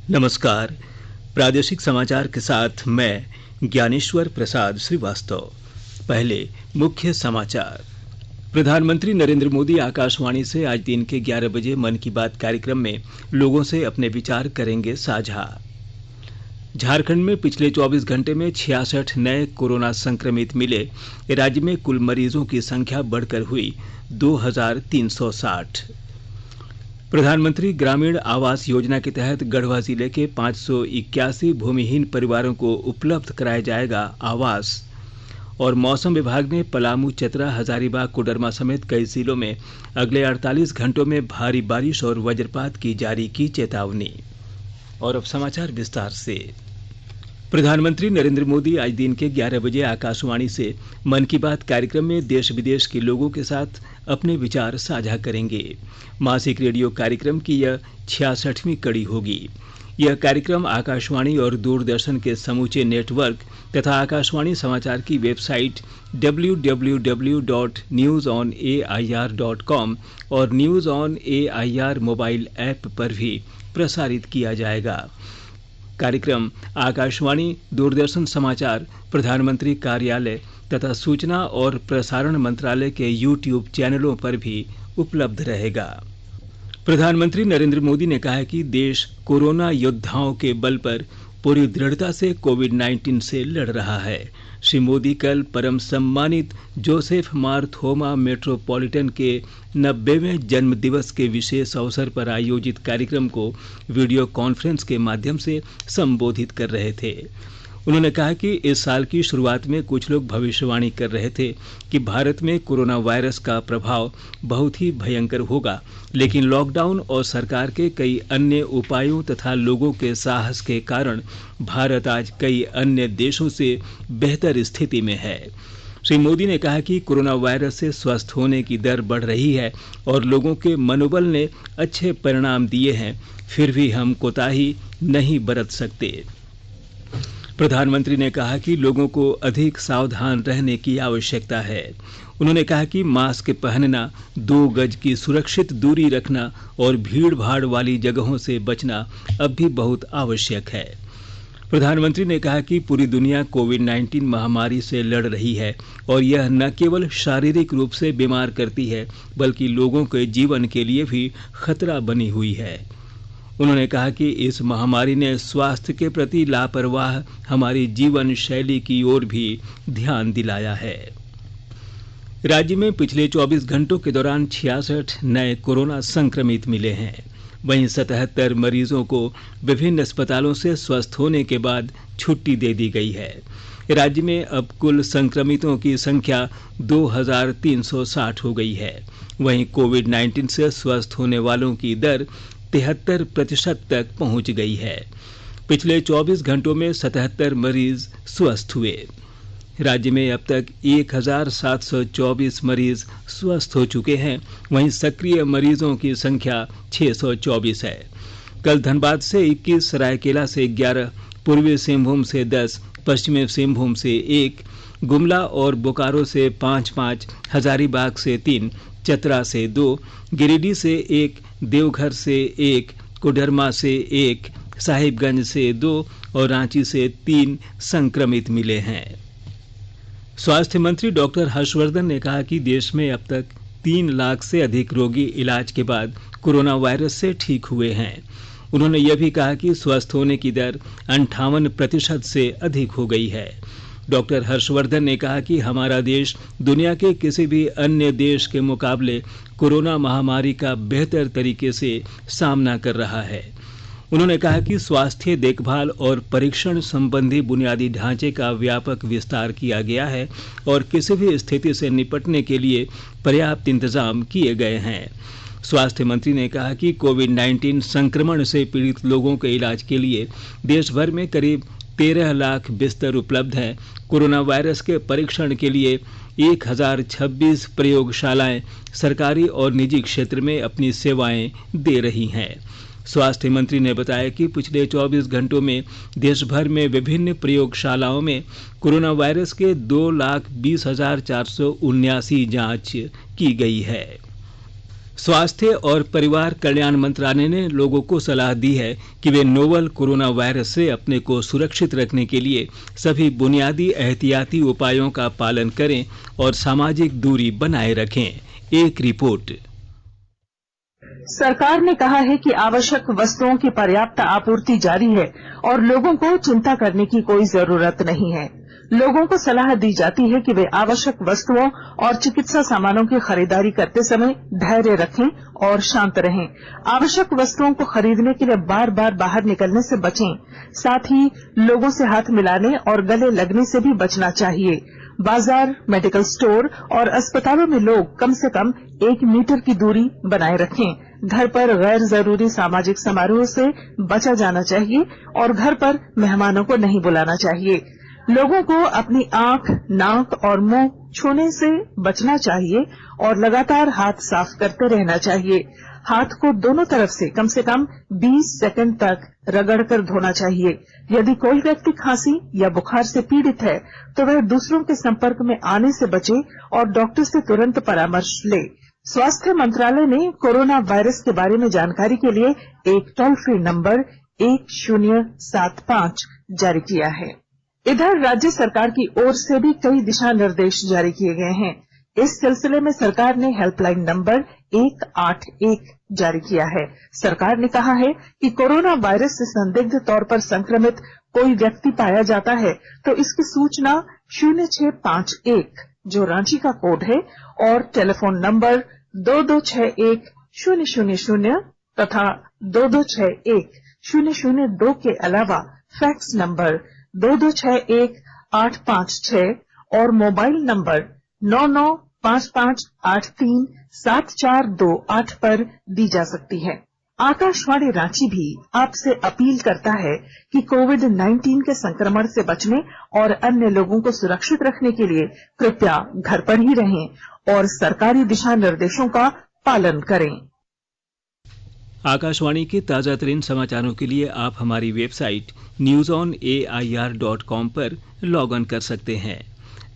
नमस्कार। प्रादेशिक समाचार के साथ मैं ज्ञानेश्वर प्रसाद श्रीवास्तव। पहले मुख्य समाचार। प्रधानमंत्री नरेंद्र मोदी आकाशवाणी से आज दिन के 11 बजे मन की बात कार्यक्रम में लोगों से अपने विचार करेंगे साझा। झारखंड में पिछले 24 घंटे में 66 नए कोरोना संक्रमित मिले। राज्य में कुल मरीजों की संख्या बढ़कर हुई 2360। प्रधानमंत्री ग्रामीण आवास योजना के तहत गढ़वा जिले के 581 भूमिहीन परिवारों को उपलब्ध कराया जाएगा आवास। और मौसम विभाग ने पलामू, चतरा, हजारीबाग, कोडरमा समेत कई जिलों में अगले 48 घंटों में भारी बारिश और वज्रपात की जारी की चेतावनी। और अब समाचार विस्तार से। प्रधानमंत्री नरेंद्र मोदी आज दिन के 11 बजे आकाशवाणी से मन की बात कार्यक्रम में देश विदेश के लोगों के साथ अपने विचार साझा करेंगे। मासिक रेडियो कार्यक्रम की यह 66वीं कड़ी होगी। यह कार्यक्रम आकाशवाणी और दूरदर्शन के समूचे नेटवर्क तथा आकाशवाणी समाचार की वेबसाइट www.newsonair.com और news on AIR mobile app पर भी प्रसारित किया जाएगा। कार्यक्रम आकाशवाणी, दूरदर्शन समाचार, प्रधानमंत्री कार्यालय तथा सूचना और प्रसारण मंत्रालय के YouTube चैनलों पर भी उपलब्ध रहेगा। प्रधानमंत्री नरेंद्र मोदी ने कहा है कि देश कोरोना योद्धाओं के बल पर पूरी दृढ़ता से कोविड-19 से लड़ रहा है। श्री मोदी कल परम सम्मानित जोसेफ मार थोमा मेट्रोपॉलिटन के 90वें जन्म दिवस के विशेष अवसर पर आयोजित कार्यक्रम को वीडियो कॉन्फ्रेंस के माध्यम से संबोधित कर रहे थे। उन्होंने कहा कि इस साल की शुरुआत में कुछ लोग भविष्यवाणी कर रहे थे कि भारत में कोरोना वायरस का प्रभाव बहुत ही भयंकर होगा, लेकिन लॉकडाउन और सरकार के कई अन्य उपायों तथा लोगों के साहस के कारण भारत आज कई अन्य देशों से बेहतर स्थिति में है। श्री मोदी ने कहा कि कोरोना वायरस से स्वस्थ होने की दर बढ़ रही है और लोगों के मनोबल ने अच्छे परिणाम दिए हैं, फिर भी हम कोताही नहीं बरत सकते। प्रधानमंत्री ने कहा कि लोगों को अधिक सावधान रहने की आवश्यकता है। उन्होंने कहा कि मास्क पहनना, 2 गज की सुरक्षित दूरी रखना और भीड़ भाड़ वाली जगहों से बचना अब भी बहुत आवश्यक है। प्रधानमंत्री ने कहा कि पूरी दुनिया कोविड-19 महामारी से लड़ रही है और यह न केवल शारीरिक रूप से बीमार करती है, बल्कि लोगों के जीवन के लिए भी खतरा बनी हुई है। उन्होंने कहा कि इस महामारी ने स्वास्थ्य के प्रति लापरवाह हमारी जीवन शैली की ओर भी ध्यान दिलाया है। राज्य में पिछले 24 घंटों के दौरान 66 नए कोरोना संक्रमित मिले हैं। वहीं 77 मरीजों को विभिन्न अस्पतालों से स्वस्थ होने के बाद छुट्टी दे दी गई है। राज्य में अब कुल संक्रमितों की संख्या 2360 हो गई है। वहीं कोविड-19 से स्वस्थ होने वालों की दर 73% तक पहुंच गई है। पिछले 24 घंटों में 77 मरीज स्वस्थ हुए। राज्य में अब तक 1724 मरीज स्वस्थ हो चुके हैं। वहीं सक्रिय मरीजों की संख्या 624 है। कल धनबाद से 21, सरायकेला से 11, पूर्वी सिंहभूम से 10, पश्चिमी सिंहभूम से 1, गुमला और बोकारो से 5-5, हजारीबाग से 3, चतरा से 2, गिरिडीह से 1, देवघर से 1, कोडरमा से 1, साहिबगंज से 2 और रांची से 3 संक्रमित मिले हैं। स्वास्थ्य मंत्री डॉक्टर हर्षवर्धन ने कहा कि देश में अब तक 3 लाख से अधिक रोगी इलाज के बाद कोरोना वायरस से ठीक हुए हैं। उन्होंने यह भी कहा कि स्वस्थ होने की दर 58% से अधिक हो गई है। डॉक्टर हर्षवर्धन ने कहा कि हमारा देश दुनिया के किसी भी अन्य देश के मुकाबले कोरोना महामारी का बेहतर तरीके से सामना कर रहा है। उन्होंने कहा कि स्वास्थ्य देखभाल और परीक्षण संबंधी बुनियादी ढांचे का व्यापक विस्तार किया गया है और किसी भी स्थिति से निपटने के लिए पर्याप्त इंतजाम किए गए हैं। स्वास्थ्य मंत्री ने कहा कि कोविड-19 संक्रमण से पीड़ित लोगों के इलाज के लिए देश भर में करीब 13 लाख बिस्तर उपलब्ध हैं। कोरोना वायरस के परीक्षण के लिए 1026 प्रयोगशालाएं सरकारी और निजी क्षेत्र में अपनी सेवाएं दे रही हैं। स्वास्थ्य मंत्री ने बताया कि पिछले 24 घंटों में देश भर में विभिन्न प्रयोगशालाओं में कोरोना वायरस के 2,20,479 जांच की गई है। स्वास्थ्य और परिवार कल्याण मंत्रालय ने लोगों को सलाह दी है कि वे नोवल कोरोना वायरस से अपने को सुरक्षित रखने के लिए सभी बुनियादी एहतियाती उपायों का पालन करें और सामाजिक दूरी बनाए रखें। एक रिपोर्ट। सरकार ने कहा है कि आवश्यक वस्तुओं की पर्याप्त आपूर्ति जारी है और लोगों को चिंता करने की कोई जरूरत नहीं है। लोगों को सलाह दी जाती है कि वे आवश्यक वस्तुओं और चिकित्सा सामानों की खरीदारी करते समय धैर्य रखें और शांत रहें। आवश्यक वस्तुओं को खरीदने के लिए बार बार बाहर निकलने से बचें। साथ ही लोगों से हाथ मिलाने और गले लगने से भी बचना चाहिए। बाजार, मेडिकल स्टोर और अस्पतालों में लोग कम से कम 1 मीटर की दूरी बनाए रखें। घर पर गैर जरूरी सामाजिक समारोह से बचा जाना चाहिए और घर पर मेहमानों को नहीं बुलाना चाहिए। लोगों को अपनी आंख, नाक और मुंह छूने से बचना चाहिए और लगातार हाथ साफ करते रहना चाहिए। हाथ को दोनों तरफ से कम 20 सेकंड तक रगड़कर धोना चाहिए। यदि कोई व्यक्ति खांसी या बुखार से पीड़ित है तो वह दूसरों के संपर्क में आने से बचे और डॉक्टर से तुरंत परामर्श ले। स्वास्थ्य मंत्रालय ने कोरोना वायरस के बारे में जानकारी के लिए एक टोल फ्री नंबर 1075 जारी किया है। इधर राज्य सरकार की ओर से भी कई दिशा निर्देश जारी किए गए हैं। इस सिलसिले में सरकार ने हेल्पलाइन नंबर 181 जारी किया है। सरकार ने कहा है कि कोरोना वायरस से संदिग्ध तौर पर संक्रमित कोई व्यक्ति पाया जाता है तो इसकी सूचना 0651 जो रांची का कोड है और टेलीफोन नंबर 2261-000 तथा 2261-002 के अलावा फैक्स नंबर 2261-856 और मोबाइल नंबर 9955837428 पर दी जा सकती है। आकाशवाणी रांची भी आपसे अपील करता है कि कोविड-19 के संक्रमण से बचने और अन्य लोगों को सुरक्षित रखने के लिए कृपया घर पर ही रहें और सरकारी दिशा निर्देशों का पालन करें। आकाशवाणी के ताजा तरीन समाचारों के लिए आप हमारी वेबसाइट newsonair.com पर लॉग ऑन कर सकते हैं।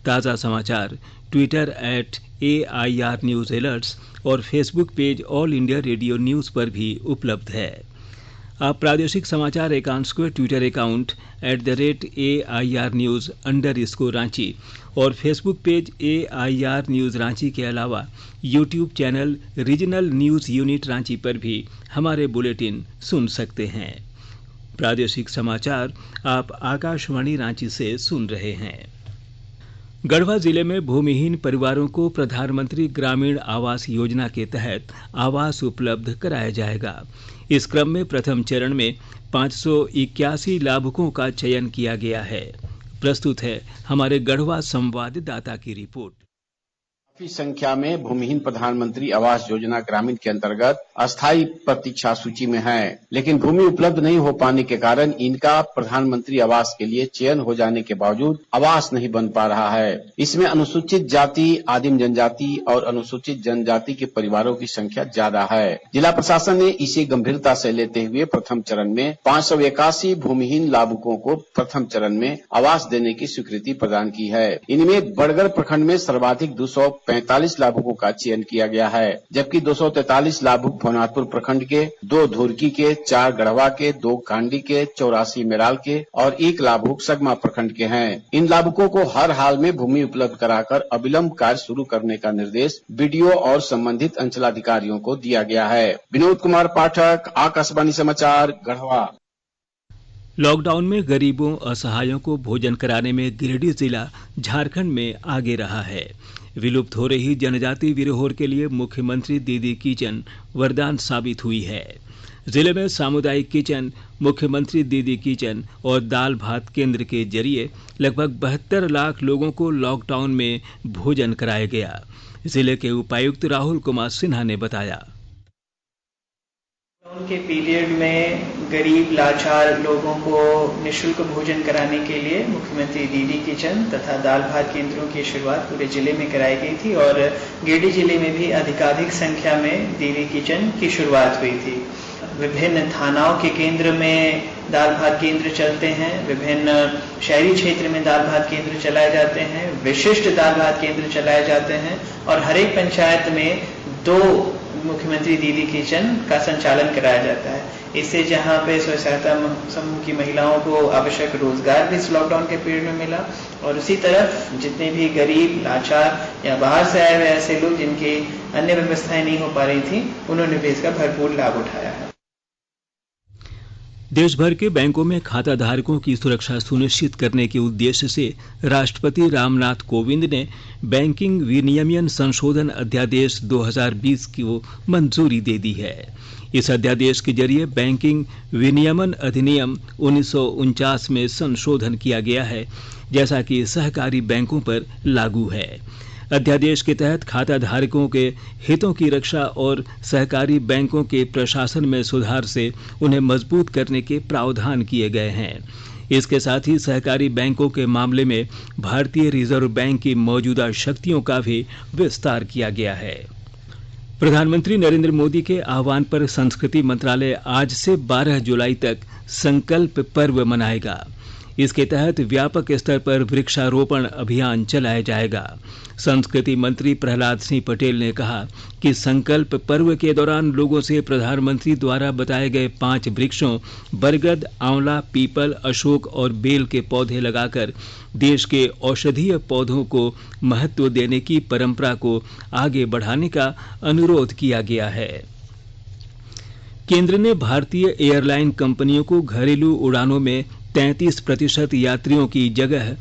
ताजा समाचार ट्विटर @AIR न्यूज अलर्ट्स और Facebook page All India Radio news पर भी उपलब्ध है। आप प्रादेशिक समाचार एकांश को Twitter account @AIR news _Ranchi और Facebook page AIR news Ranchi के अलावा YouTube channel regional news unit Ranchi पर भी हमारे बुलेटिन सुन सकते हैं। प्रादेशिक समाचार आप आकाशवाणी रांची से सुन रहे हैं। गढ़वा जिले में भूमिहीन परिवारों को प्रधानमंत्री ग्रामीण आवास योजना के तहत आवास उपलब्ध कराया जाएगा। इस क्रम में प्रथम चरण में 581 लाभुकों का चयन किया गया है। प्रस्तुत है हमारे गढ़वा संवाददाता की रिपोर्ट। काफी संख्या में भूमिहीन प्रधानमंत्री आवास योजना ग्रामीण के अंतर्गत अस्थायी प्रतीक्षा सूची में हैं, लेकिन भूमि उपलब्ध नहीं हो पाने के कारण इनका प्रधानमंत्री आवास के लिए चयन हो जाने के बावजूद आवास नहीं बन पा रहा है। इसमें अनुसूचित जाति, आदिम जनजाति और अनुसूचित जनजाति के परिवारों की संख्या ज्यादा है। जिला प्रशासन ने इसे गंभीरता से लेते हुए प्रथम चरण में 581 भूमिहीन लाभुकों को प्रथम चरण में आवास देने की स्वीकृति प्रदान की है। इनमें बड़गढ़ प्रखंड में सर्वाधिक 245 लाभुकों का चयन किया गया है, जबकि 243 लाभुक भवनाथपुर प्रखंड के, 2 धुरकी के, 4 गढ़वा के, 2 कांडी के, 84 मेराल के और 1 लाभुक सगमा प्रखंड के हैं। इन लाभुकों को हर हाल में भूमि उपलब्ध कराकर अविलंब कार्य शुरू करने का निर्देश बीडीओ और संबंधित अंचलाधिकारियों को दिया गया है। विनोद कुमार पाठक, आकाशवाणी समाचार, गढ़वा। लॉकडाउन में गरीबों असहायों को भोजन कराने में गिरिडीह जिला झारखंड में आगे रहा है। विलुप्त हो रही जनजाति विरहोर के लिए मुख्यमंत्री दीदी किचन वरदान साबित हुई है। जिले में सामुदायिक किचन, मुख्यमंत्री दीदी किचन और दाल भात केंद्र के जरिए लगभग 72 लाख लोगों को लॉकडाउन में भोजन कराया गया। जिले के उपायुक्त राहुल कुमार सिन्हा ने बताया। लॉकडाउन के पीरियड में गरीब लाचार लोगों को निःशुल्क भोजन कराने के लिए मुख्यमंत्री दीदी किचन तथा दाल भात केंद्रों की शुरुआत पूरे जिले में कराई गई थी और गिरिडीह जिले में भी अधिकाधिक संख्या में दीदी किचन की शुरुआत हुई थी। विभिन्न थानाओं के केंद्र में दाल भात केंद्र चलते हैं, विभिन्न शहरी क्षेत्र में दाल भात केंद्र चलाए जाते हैं, विशिष्ट दाल भात केंद्र चलाए जाते हैं और हर एक पंचायत में 2 मुख्यमंत्री दीदी किचन का संचालन कराया जाता है। इससे जहां पे स्वयं सहायता समूह की महिलाओं को आवश्यक रोजगार भी इस लॉकडाउन के पीरियड में मिला, और उसी तरफ जितने भी गरीब, लाचार या बाहर से आए हुए ऐसे लोग जिनकी अन्य व्यवस्थाएं नहीं हो पा रही थी, उन्होंने भी इसका भरपूर लाभ उठाया है। देश भर के बैंकों में खाता धारकों की सुरक्षा सुनिश्चित करने के उद्देश्य से राष्ट्रपति रामनाथ कोविंद ने बैंकिंग विनियमन संशोधन अध्यादेश 2020 को मंजूरी दे दी है। इस अध्यादेश के जरिए बैंकिंग विनियमन अधिनियम 1949 में संशोधन किया गया है, जैसा कि सहकारी बैंकों पर लागू है। अध्यादेश के तहत खाता धारकों के हितों की रक्षा और सहकारी बैंकों के प्रशासन में सुधार से उन्हें मजबूत करने के प्रावधान किए गए हैं। इसके साथ ही सहकारी बैंकों के मामले में भारतीय रिजर्व बैंक की मौजूदा शक्तियों का भी विस्तार किया गया है। प्रधानमंत्री नरेंद्र मोदी के आह्वान पर संस्कृति मंत्रालय आज से 12 जुलाई तक संकल्प पर्व मनाएगा। इसके तहत व्यापक स्तर पर वृक्षारोपण अभियान चलाया जाएगा। संस्कृति मंत्री प्रहलाद सिंह पटेल ने कहा कि संकल्प पर्व के दौरान लोगों से प्रधानमंत्री द्वारा बताए गए 5 वृक्षों बरगद, आंवला, पीपल, अशोक और बेल के पौधे लगाकर देश के औषधीय पौधों को महत्व देने की परंपरा को आगे बढ़ाने का अनुरोध किया गया है। केंद्र ने भारतीय एयरलाइन कंपनियों को घरेलू उड़ानों में 33% यात्रियों की जगह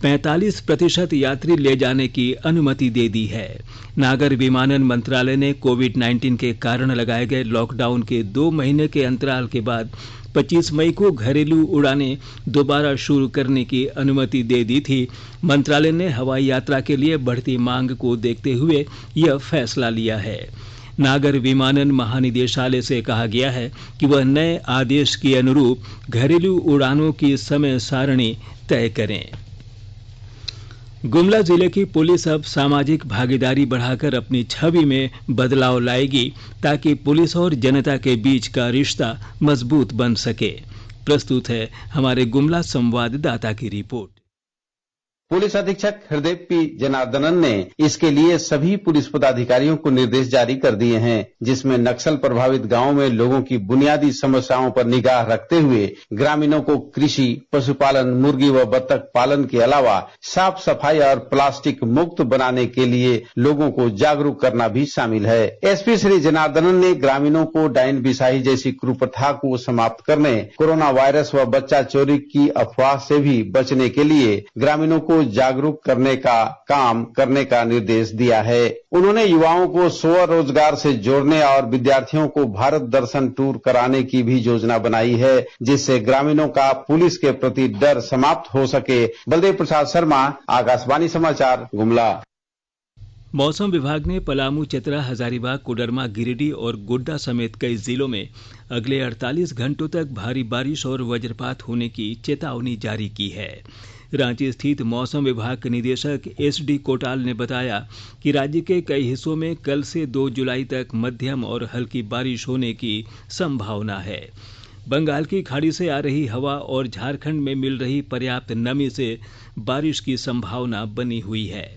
45% यात्री ले जाने की अनुमति दे दी है। नागर विमानन मंत्रालय ने कोविड-19 के कारण लगाए गए लॉकडाउन के 2 महीने के अंतराल के बाद 25 मई को घरेलू उड़ानें दोबारा शुरू करने की अनुमति दे दी थी। मंत्रालय ने हवाई यात्रा के लिए बढ़ती मांग को देखते हुए यह फैसला लिया है। नागर विमानन महानिदेशालय से कहा गया है कि वह नए आदेश के अनुरूप घरेलू उड़ानों की समय सारणी तय करें। गुमला जिले की पुलिस अब सामाजिक भागीदारी बढ़ाकर अपनी छवि में बदलाव लाएगी, ताकि पुलिस और जनता के बीच का रिश्ता मजबूत बन सके। प्रस्तुत है हमारे गुमला संवाददाता की रिपोर्ट। पुलिस अधीक्षक हृदय पी जनार्दनन ने इसके लिए सभी पुलिस पदाधिकारियों को निर्देश जारी कर दिए हैं, जिसमें नक्सल प्रभावित गांवों में लोगों की बुनियादी समस्याओं पर निगाह रखते हुए ग्रामीणों को कृषि, पशुपालन, मुर्गी व बत्तख पालन के अलावा साफ सफाई और प्लास्टिक मुक्त बनाने के लिए लोगों को जागरूक करना भी शामिल है। एसपी श्री जनार्दनन ने ग्रामीणों को डायन बिसाही जैसी कुप्रथा को समाप्त करने, कोरोना वायरस व बच्चा चोरी की अफवाह से भी बचने के लिए ग्रामीणों को जागरूक करने का काम करने का निर्देश दिया है। उन्होंने युवाओं को स्वरोजगार से जोड़ने और विद्यार्थियों को भारत दर्शन टूर कराने की भी योजना बनाई है, जिससे ग्रामीणों का पुलिस के प्रति डर समाप्त हो सके। बलदेव प्रसाद शर्मा, आकाशवाणी समाचार, गुमला। मौसम विभाग ने पलामू, चतरा, हजारीबाग, कोडरमा, गिरिडीह और गोड्डा समेत कई जिलों में अगले 48 घंटों तक भारी बारिश और वज्रपात होने की चेतावनी जारी की है। रांची स्थित मौसम विभाग के निदेशक एसडी कोटाल ने बताया कि राज्य के कई हिस्सों में कल से 2 जुलाई तक मध्यम और हल्की बारिश होने की संभावना है। बंगाल की खाड़ी से आ रही हवा और झारखंड में मिल रही पर्याप्त नमी से बारिश की संभावना बनी हुई है।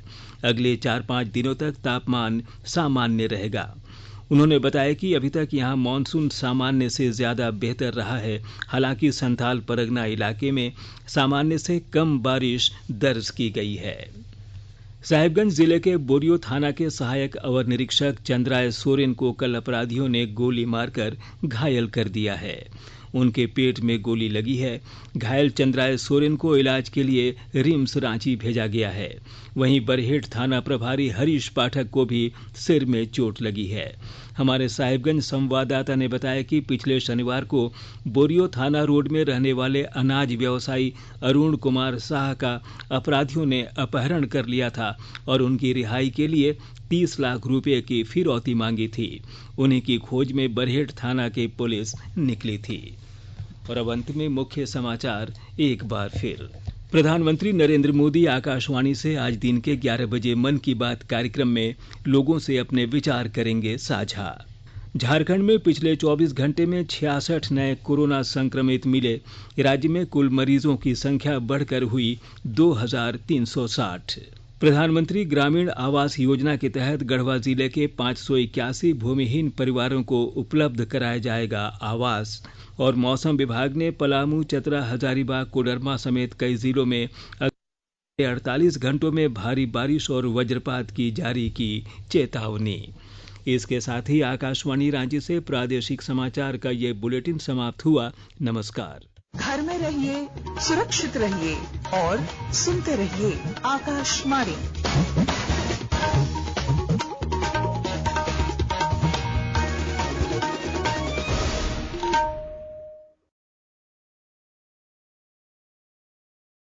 अगले 4-5 दिनों तक तापमान सामान्य रहेगा। उन्होंने बताया कि अभी तक यहां मानसून सामान्य से ज्यादा बेहतर रहा है। हालांकि संथाल परगना इलाके में सामान्य से कम बारिश दर्ज की गई है। साहिबगंज जिले के बोरियो थाना के सहायक अवर निरीक्षक चंद्राय सोरेन को कल अपराधियों ने गोली मारकर घायल कर दिया है। उनके पेट में गोली लगी है। घायल चंद्राय सोरेन को इलाज के लिए रिम्स रांची भेजा गया है। वहीं बरहेट थाना प्रभारी हरीश पाठक को भी सिर में चोट लगी है। हमारे साहिबगंज संवाददाता ने बताया कि पिछले शनिवार को बोरियो थाना रोड में रहने वाले अनाज व्यवसायी अरुण कुमार साह का अपराधियों ने अपहरण कर लिया था और उनकी रिहाई के लिए 30 लाख रुपए की फिरौती मांगी थी। उन्हीं की खोज में बरहेट थाना की पुलिस निकली थी। और अब अंत में मुख्य समाचार एक बार फिर। प्रधानमंत्री नरेंद्र मोदी आकाशवाणी से आज दिन के 11 बजे मन की बात कार्यक्रम में लोगों से अपने विचार करेंगे साझा। झारखंड में पिछले 24 घंटे में 66 नए कोरोना संक्रमित मिले। राज्य में कुल मरीजों की संख्या बढ़कर हुई 2360। प्रधानमंत्री ग्रामीण आवास योजना के तहत गढ़वा जिले के 581 भूमिहीन परिवारों को उपलब्ध कराया जाएगा आवास। और मौसम विभाग ने पलामू, चतरा, हजारीबाग, कोडरमा समेत कई जिलों में 48 घंटों में भारी बारिश और वज्रपात की जारी की चेतावनी। इसके साथ ही आकाशवाणी रांची से प्रादेशिक समाचार का ये बुलेटिन समाप्त हुआ। नमस्कार। घर में रहिए, सुरक्षित रहिए और सुनते रहिए आकाशवाणी।